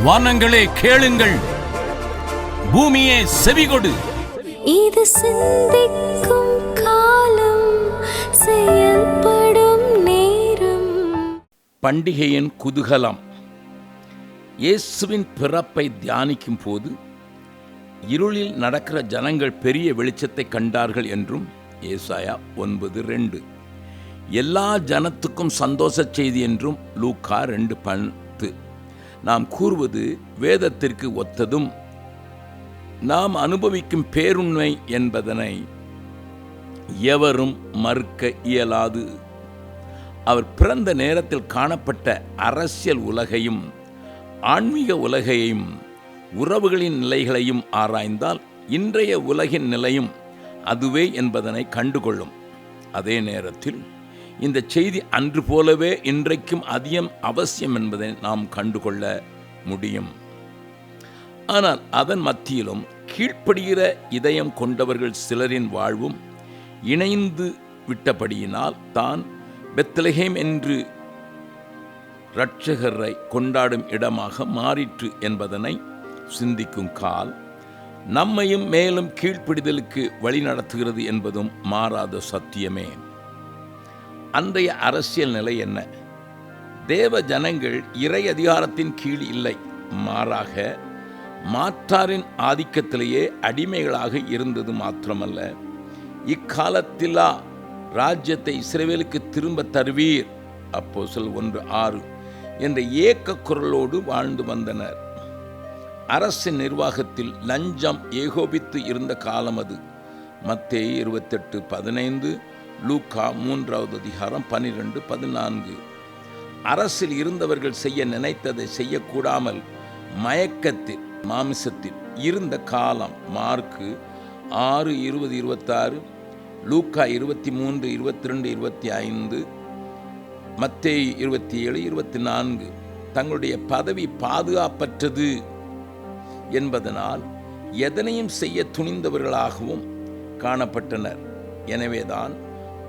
வானங்களே கேளுங்கள், பூமியே செவிகொடு. இது சிந்திக்கும் காலம், செயல்படும் நேரம். பண்டிகையின் குதூகலம். இயேசுவின் பிறப்பை தியானிக்கும் போது இருளில் நடக்கிற ஜனங்கள் பெரிய வெளிச்சத்தை கண்டார்கள் என்றும் ஏசாயா 9:2. எல்லா ஜனத்துக்கும் சந்தோஷ செய்தி என்றும் லூக்கா 2:10. நாம் கூறுவது வேதத்திற்கு ஒத்ததும் நாம் அனுபவிக்கும் பேருண்மை என்பதனை எவரும் மறுக்க இயலாது. அவர் பிறந்த நேரத்தில் காணப்பட்ட அரசியல் உலகையும் ஆன்மீக உலகையும் உறவுகளின் நிலைகளையும் ஆராய்ந்தால் இன்றைய உலகின் நிலையும் அதுவே என்பதனை கண்டுகொள்ளும். அதே நேரத்தில் இந்த செய்தி அன்று போலவே இன்றைக்கும் அதிகம் அவசியம் என்பதை நாம் கண்டுகொள்ள முடியும். ஆனால் அதன் மத்தியிலும் கீழ்ப்படுகிற இதயம் கொண்டவர்கள் சிலரின் வாழ்வும் இணைந்து விட்டபடியினால் தான் பெத்லகேம் என்று இரட்சகரை கொண்டாடும் இடமாக மாறிற்று என்பதனை சிந்திக்கும் கால் நம்மையும் மேலும் கீழ்ப்பிடிதலுக்கு வழி நடத்துகிறது என்பதும் மாறாத சத்தியமே. அன்றைய அரசியல் நிலை என்ன? தேவ ஜனங்கள் இறை அதிகாரத்தின் கீழ் இல்லை, மாறாக மாற்றாரின் ஆதிக்கத்திலேயே அடிமைகளாக இருந்தது மாத்திரமல்ல, இக்காலத்திலா ராஜ்யத்தை இஸ்ரவேலுக்கு திரும்ப தருவீர் அப்போஸ்தலர் 1:6 என்ற ஏக்க குரலோடு வாழ்ந்து வந்தனர். அரசு நிர்வாகத்தில் லஞ்சம் ஏகோபித்து இருந்த காலம் அது. மத்தேயு 28:15, லூக்கா 3:12-14. அரசில் இருந்தவர்கள் செய்ய நினைத்ததை செய்யக்கூடாமல் மயக்கத்தில் மாமிசத்தில் இருந்த காலம். மார்க்கு 6:20-26, லூக்கா 23:22-25, மத்தேயு 27:24. தங்களுடைய பதவி பாதுகாப்பற்றது என்பதனால் எதனையும் செய்ய துணிந்தவர்களாகவும் காணப்பட்டனர். எனவேதான்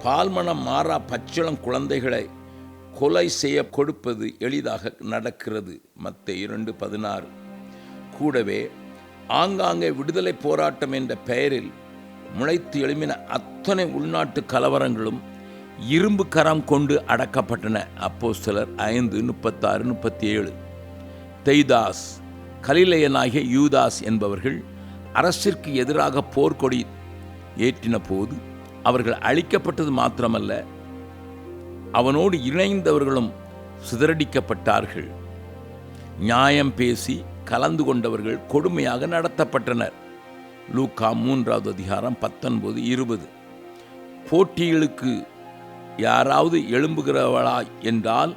பால்மணம் மாறா பச்சிளம் குழந்தைகளை கொலை செய்ய கொடுப்பது எளிதாக நடக்கிறது. மத்தேயு 2:16. கூடவே ஆங்காங்கே விடுதலை போராட்டம் என்ற பெயரில் முளைத்து எழும்பின அத்தனை உள்நாட்டு கலவரங்களும் இரும்பு கரம் கொண்டு அடக்கப்பட்டன. அப்போஸ்தலர் 5:36-37. தெய்தாஸ், கலிலேயனாகிய யூதாஸ் என்பவர்கள் அரசிற்கு எதிராக போர்க்கொடி ஏற்றின போது அவர்கள் அழிக்கப்பட்டது மாத்திரமல்ல, அவனோடு இணைந்தவர்களும் சிதறடிக்கப்பட்டார்கள். நியாயம் பேசி கலந்து கொண்டவர்கள் கொடுமையாக நடத்தப்பட்டனர். லூக்கா 3:19-20. போட்டிகளுக்கு யாராவது எழும்புகிறவளா என்றால்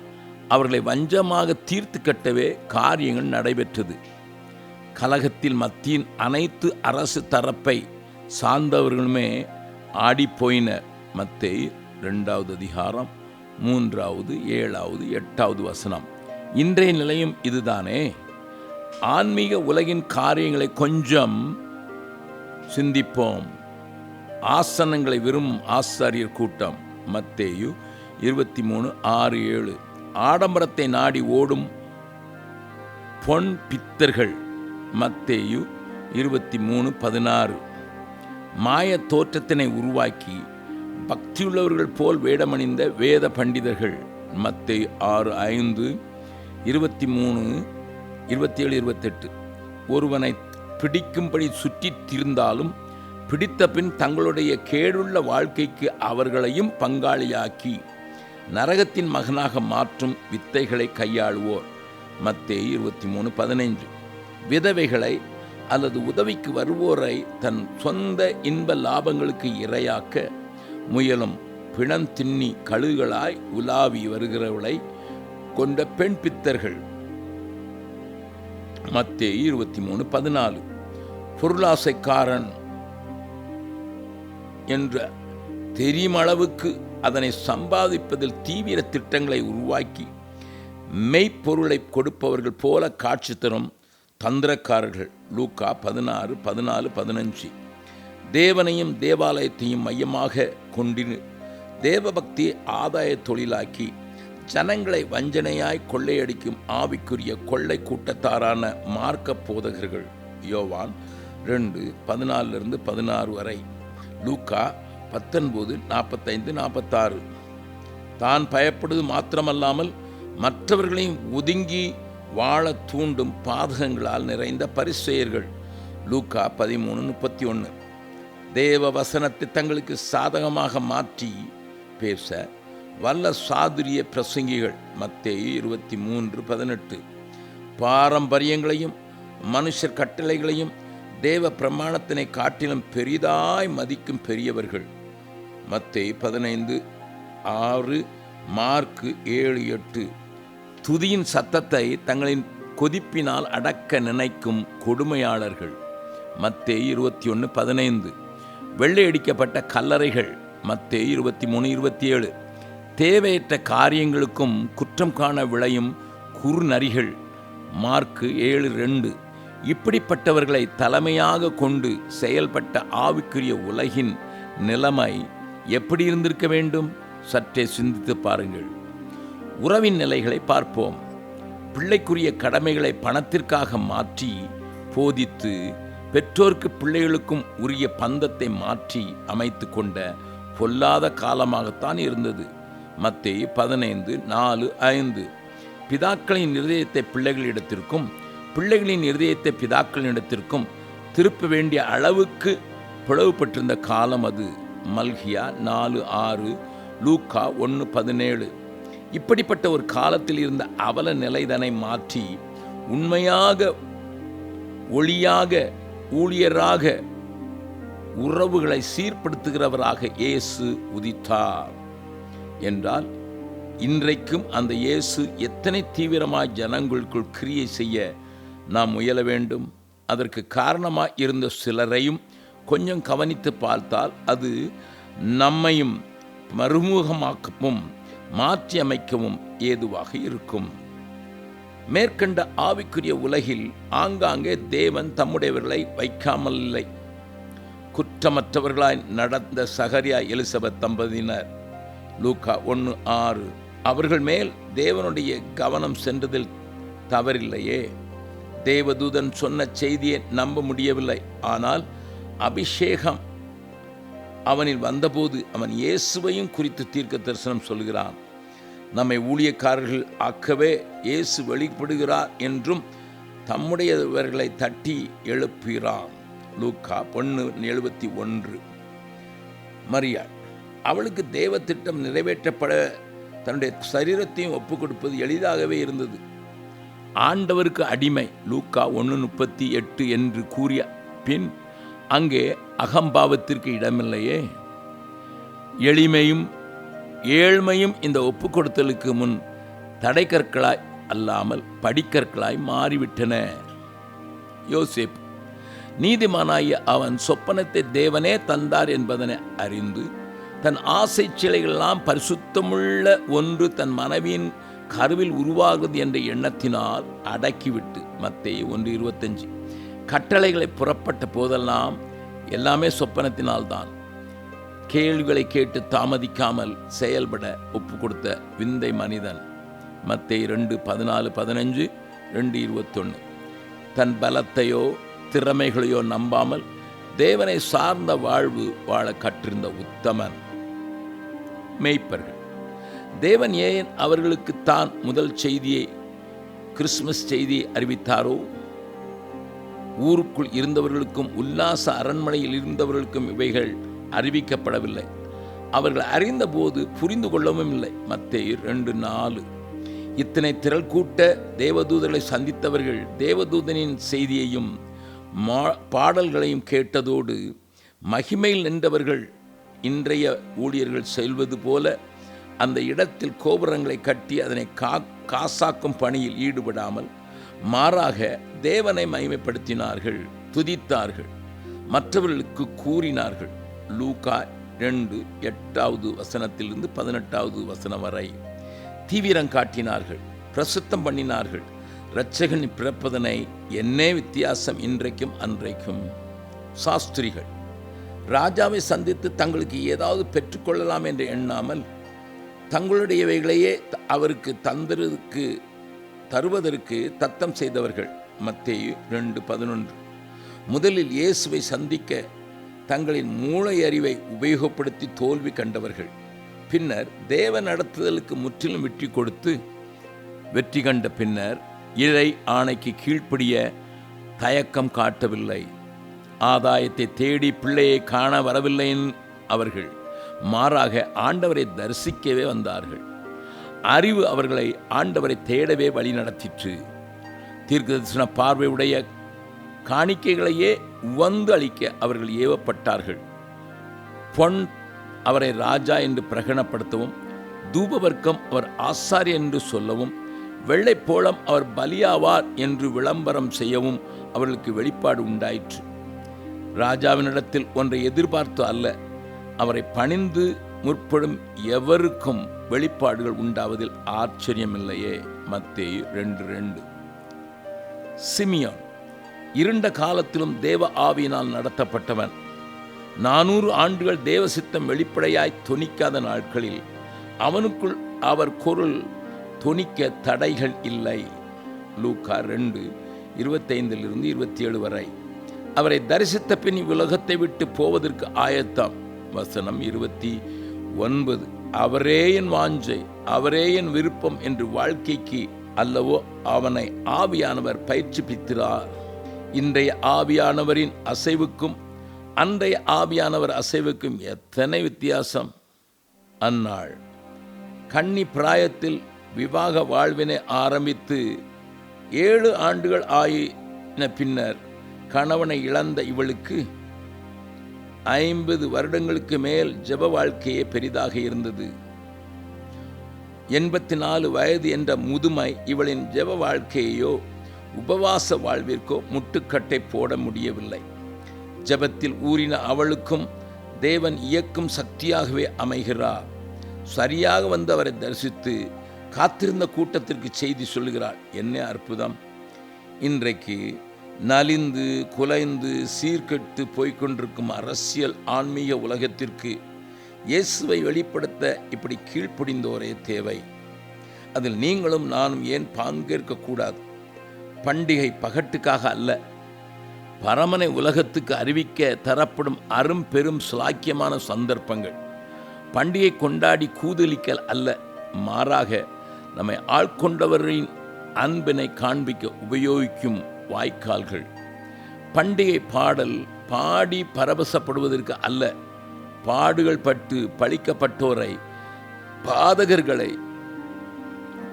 அவர்களை வஞ்சமாக தீர்த்து கட்டவே காரியங்கள் நடைபெற்றது. கலகத்தில் மத்தியின் அனைத்து அரசு தரப்பை சார்ந்தவர்களுமே ஆடிப்போயினர். மத்தேயு 2:3, 7, 8. இன்றைய நிலையும் இதுதானே? ஆன்மீக உலகின் காரியங்களை கொஞ்சம் சிந்திப்போம். ஆசனங்களை விரும்பும் ஆசாரியர் கூட்டம். மத்தேயு 23:6-7. ஆடம்பரத்தை நாடி ஓடும் பொன் பித்தர்கள். மத்தேயு 23:16. மாய தோற்றத்தினை உருவாக்கி பக்தியுள்ளவர்கள் போல் வேடமணிந்த வேத பண்டிதர்கள். மத்தேயு 6:5, 23, 27, 28. ஒருவனை பிடிக்கும்படி சுற்றித் திரிந்தாலும் பிடித்த பின் தங்களுடைய கேடுள்ள வாழ்க்கைக்கு அவர்களையும் பங்காளியாக்கி நரகத்தின் மகனாக மாற்றும் வித்தைகளை கையாளுவோர். மத்தேயு 23:15. விதவைகளை அல்லது உதவிக்கு வருவோரை தன் சொந்த இன்ப லாபங்களுக்கு இரையாக்க முயலும் பிணந்தின்னி கழுகுகளாய் உலாவி வருகிறவளை கொண்ட பெண் பித்தர்கள். மத்தேயு 23:14. பொருளாசைக்காரன் என்ற தெரியுமளவுக்கு அதனை சம்பாதிப்பதில் தீவிர திட்டங்களை உருவாக்கி மெய்ப்பொருளை கொடுப்பவர்கள் போல காட்சி தரும் தந்திரக்காரர்கள். லூக்கா 16:14-15. தேவனையும் தேவாலயத்தையும் மையமாக கொண்டு தேவபக்தியை ஆதாய தொழிலாக்கி ஜனங்களை வஞ்சனையாய் கொள்ளையடிக்கும் ஆவிக்குரிய கொள்ளை கூட்டத்தாரான மார்க்க போதகர்கள். யோவான் 2:14-16 வரை, லூக்கா 19:45-46. தான் பயப்படுவது மாத்திரமல்லாமல் மற்றவர்களையும் ஒதுங்கி வாழ தூண்டும் பாதகங்களால் நிறைந்த பரிசேயர்கள். லூக்கா 13:31. தேவ வசனத்தை தங்களுக்கு சாதகமாக மாற்றி பேச வல்ல சாதுரிய பிரசங்கிகள். மத்தேயு 23:18. பாரம்பரியங்களையும் மனுஷர் கட்டளைகளையும் தேவ பிரமாணத்தினை காட்டிலும் பெரிதாய் மதிக்கும் பெரியவர்கள். மத்தேயு 15:6, மார்க்கு 7:8. துதியின் சத்தத்தை தங்களின் கொதிப்பினால் அடக்க நினைக்கும் கொடுமையாளர்கள். மத்தேயு 21:15. வெள்ளையடிக்கப்பட்ட கல்லறைகள். மத்தேயு 23:27. தேவையற்ற காரியங்களுக்கும் குற்றம் காண விளையும் குறுநரிகள். மார்க்கு 7:2. இப்படிப்பட்டவர்களை தலைமையாக கொண்டு செயல்பட்ட ஆவிக்குரிய உலகின் நிலைமை எப்படி இருந்திருக்க வேண்டும்? சற்றே சிந்தித்து பாருங்கள். உறவின் நிலைகளை பார்ப்போம். பிள்ளைக்குரிய கடமைகளை பணத்திற்காக மாற்றி போதித்து பெற்றோருக்கு பிள்ளைகளுக்கும் உரிய பந்தத்தை மாற்றி அமைத்து கொண்ட பொல்லாத காலமாகத்தான் இருந்தது. மத்தேயு 15:4-5. பிதாக்களின் இருதயத்தை பிள்ளைகளிடத்திற்கும் பிள்ளைகளின் இருதயத்தை பிதாக்களிடத்திற்கும் திருப்ப வேண்டிய அளவுக்கு பிளவுபட்டிருந்த காலம் அது. மல்கியா 4:6, லூக்கா 1:17. இப்படிப்பட்ட ஒரு காலத்தில் இருந்த அவல நிலைதனை மாற்றி உண்மையாக ஒளியாக ஊழியராக உறவுகளை சீர்படுத்துகிறவராக இயேசு உதித்தார் என்றால், இன்றைக்கும் அந்த இயேசு எத்தனை தீவிரமாய் ஜனங்களுக்குள் கிரியை செய்ய நாம் முயல வேண்டும். அதற்கு காரணமாய் இருந்த சிலரையும் கொஞ்சம் கவனித்து பார்த்தால் அது நம்மையும் மறுமுகமாக்கவும் மாற்றி அமைக்கவும் ஏதுவாக இருக்கும். மேற்கண்ட ஆவிக்குரிய உலகில் ஆங்காங்கே தேவன் தம்முடையவர்களை வைக்காமல் இல்லை. குற்றமற்றவர்களாய் நடந்த சகரியா எலிசபெத் தம்பதியினர். லூக்கா 1:6. அவர்கள் மேல் தேவனுடைய கவனம் சென்றதில் தவறில்லையே. தேவதூதன் சொன்ன செய்தியை நம்ப முடியவில்லை. ஆனால் அபிஷேகம் அவனில் வந்தபோது அவன் இயேசுவையும் குறித்து தீர்க்க தரிசனம் சொல்கிறான். நம்மை ஊழியக்காரர்கள் ஆக்கவே இயேசு வெளிப்படுகிறார் என்றும் தம்முடையவர்களை தட்டி எழுப்புகிறான். லூக்கா 1:71. மரியாள், அவளுக்கு தேவ திட்டம் நிறைவேற்றப்பட தன்னுடைய சரீரத்தையும் ஒப்புக் கொடுப்பது எளிதாகவே இருந்தது. ஆண்டவருக்கு அடிமை. லூக்கா 1:38 என்று கூறிய பின் அங்கே அகம்பாவத்திற்கு இடமில்லையே. எளிமையும் ஏழ்மையும் இந்த ஒப்பு கொடுத்தலுக்கு முன் தடைக்கற்களாய் அல்லாமல் படிக்கற்களாய் மாறிவிட்டன. யோசேப்பு நீதிமானாகிய அவன் சொப்பனத்தை தேவனே தந்தார் என்பதனை அறிந்து தன் ஆசை சிலைகளெல்லாம் பரிசுத்தமுள்ள ஒன்று தன் மனைவியின் கருவில் உருவாகுது என்ற எண்ணத்தினால் அடக்கிவிட்டு. மத்தேயு 1:25. கட்டளைகளை புறப்பட்ட போதெல்லாம் எல்லாமே சொப்பனத்தினால்தான். கேள்விகளை கேட்டு தாமதிக்காமல் செயல்பட ஒப்பு கொடுத்த விந்தை மனிதன். மத்தேயு 2:14-15, 2:21. தன் பலத்தையோ திறமைகளையோ நம்பாமல் தேவனை சார்ந்த வாழ்வு வாழ கற்றிருந்த உத்தமன். மேய்ப்பர்கள். தேவன் ஏன் அவர்களுக்கு தான் முதல் செய்தியை, கிறிஸ்துமஸ் செய்தியை அறிவித்தாரோ? ஊருக்குள் இருந்தவர்களுக்கும் உல்லாச அரண்மனையில் இருந்தவர்களுக்கும் இவைகள் அறிவிக்கப்படவில்லை. அவர்கள் அறிந்தபோது புரிந்து கொள்ளவும் இல்லை. மத்தேயு 2:4. இத்தனை திரள் கூட்ட தேவதூதர்களை சந்தித்தவர்கள் தேவதூதனின் செய்தியையும் பாடல்களையும் கேட்டதோடு மகிமையில் நின்றவர்கள் இன்றைய ஊழியர்கள் செல்வது போல அந்த இடத்தில் கோபுரங்களை கட்டி அதனை காசாக்கும் பணியில் ஈடுபடாமல் மாறாக தேவனை மகிமைப்படுத்தினார்கள், துதித்தார்கள், மற்றவர்களுக்கு கூறினார்கள். லூக்கா 2:8-18 வரை தீவிரம் காட்டினார்கள், பிரசுத்தம் பண்ணினார்கள். இரட்சகன் பிறப்பதனை என்னே வித்தியாசம் இன்றைக்கும் அன்றைக்கும். சாஸ்திரிகள். ராஜாவை சந்தித்து தங்களுக்கு ஏதாவது பெற்றுக்கொள்ளலாம் என்று எண்ணாமல் தங்களுடையவைகளையே அவருக்கு தருவதற்கு தத்தம் செய்தவர்கள். மத்தேயு 2:11. முதலில் இயேசுவை சந்திக்க தங்களின் மூளை அறிவை உபயோகப்படுத்தி தோல்வி கண்டவர்கள். பின்னர் தேவ நடத்துதலுக்கு முற்றிலும் விட்டு கொடுத்து வெற்றி கண்ட பின்னர் இறை ஆணைக்கு கீழ்ப்படிய தயக்கம் காட்டவில்லை. ஆதாயத்தை தேடி பிள்ளையை காண வரவில்லை அவர்கள், மாறாக ஆண்டவரை தரிசிக்கவே வந்தார்கள். அறிவு அவர்களை ஆண்டவரை தேடவே வழி நடத்திற்று. தீர்க்கதரிசன பார்வை உடைய காணிக்கைகளையே உவந்து அளிக்க அவர்கள் ஏவப்பட்டார்கள். பொன் அவரை ராஜா என்று பிரகடனப்படுத்தவும், தூபவர்க்கம் அவர் ஆசாரியர் என்று சொல்லவும், வெள்ளைப்போளம் அவர் பலியாவார் என்று விளம்பரம் செய்யவும் அவர்களுக்கு வெளிப்பாடு உண்டாயிற்று. ராஜாவினிடத்தில் ஒன்றை எதிர்பார்த்து அல்ல, அவரை பணிந்து முற்படும் எவருக்கும் வெளிப்பாடுகள் உண்டாவதில் ஆச்சரியமில்லையே. மத்தேயு 2:2. சிமியோன் இருண்ட காலத்திலும் தேவ ஆவியினால் நடத்தப்பட்டவன். 400 ஆண்டுகள் தேவ சித்தம் வெளிப்படையாய் தொனிக்காத நாட்களில் அவனுக்குள் அவர் குரல் தொனிக்க தடைகள் இல்லை. லூக்கா 2:25-27 வரை. அவரை தரிசித்த பின் உலகத்தை விட்டு போவதற்கு ஆயத்தம். வசனம் 29. அவரே என் வாஞ்சை, அவரே என் விருப்பம் என்று வாழ்க்கைக்கு அல்லவோ அவனை ஆவியானவர் பயிற்சிப்பித்தார். இன்றைய ஆவியானவரின் அசைவுக்கும் அன்றைய ஆவியானவர் அசைவுக்கும் எத்தனை வித்தியாசம்! அந்நாள் கன்னி பிராயத்தில் விவாக வாழ்வினை ஆரம்பித்து 7 ஆண்டுகள் ஆயின பின்னர் கணவனை இழந்த இவளுக்கு 50 வருடங்களுக்கு மேல் ஜெப வாழ்க்கையே பெரிதாக இருந்தது. 84 வயது என்ற முதுமை இவளின் ஜெப வாழ்க்கையோ உபவாச வாழ்விற்கோ முட்டுக்கட்டை போட முடியவில்லை. ஜெபத்தில் ஊறின அவளுக்கும் தேவன் இயக்கும் சக்தியாகவே அமைகிறார். சரியாக வந்து அவரை தரிசித்து காத்திருந்த கூட்டத்திற்கு செய்தி சொல்கிறாள். என்ன அற்புதம்! இன்றைக்கு நலிந்து குலைந்து சீர்கெட்டு போய்கொண்டிருக்கும் அரசியல் ஆன்மீக உலகத்திற்கு இயேசுவை வெளிப்படுத்த இப்படி கீழ்ப்படிந்தோரே தேவை. அதில் நீங்களும் நானும் ஏன் பங்கேற்கக்கூடாது? பண்டிகை பகட்டுக்காக அல்ல, பரமனை உலகத்துக்கு அறிவிக்க தரப்படும் அரும் பெரும் சிலாக்கியமான சந்தர்ப்பங்கள். பண்டிகை கொண்டாடி கூதலிக்கல் அல்ல, மாறாக நம்மை ஆட்கொண்டவரின் அன்பினை காண்பிக்க உபயோகிக்கும் வாய்க்கால்கள். பண்டிகை பாடல் பாடி பரவசப்படுவதற்கு அல்ல, பாடுகள் பட்டு பழிக்கப்பட்டோரை, பாதகர்களை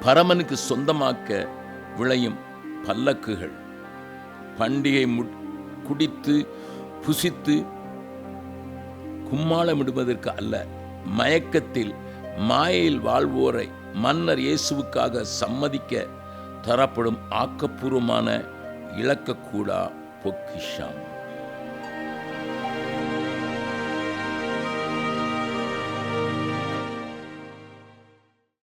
பரமனுக்கு சொந்தமாக்க விளையும் பல்லக்குகள். பண்டிகை குடித்து புசித்து கும்மாளமிடுவதற்கு அல்ல, மயக்கத்தில் மாயையில் வாழ்வோரை மன்னர் இயேசுவுக்காக சம்மதிக்க தரப்படும் ஆக்கப்பூர்வமான இழக்கக்கூடா பொக்கிஷம்.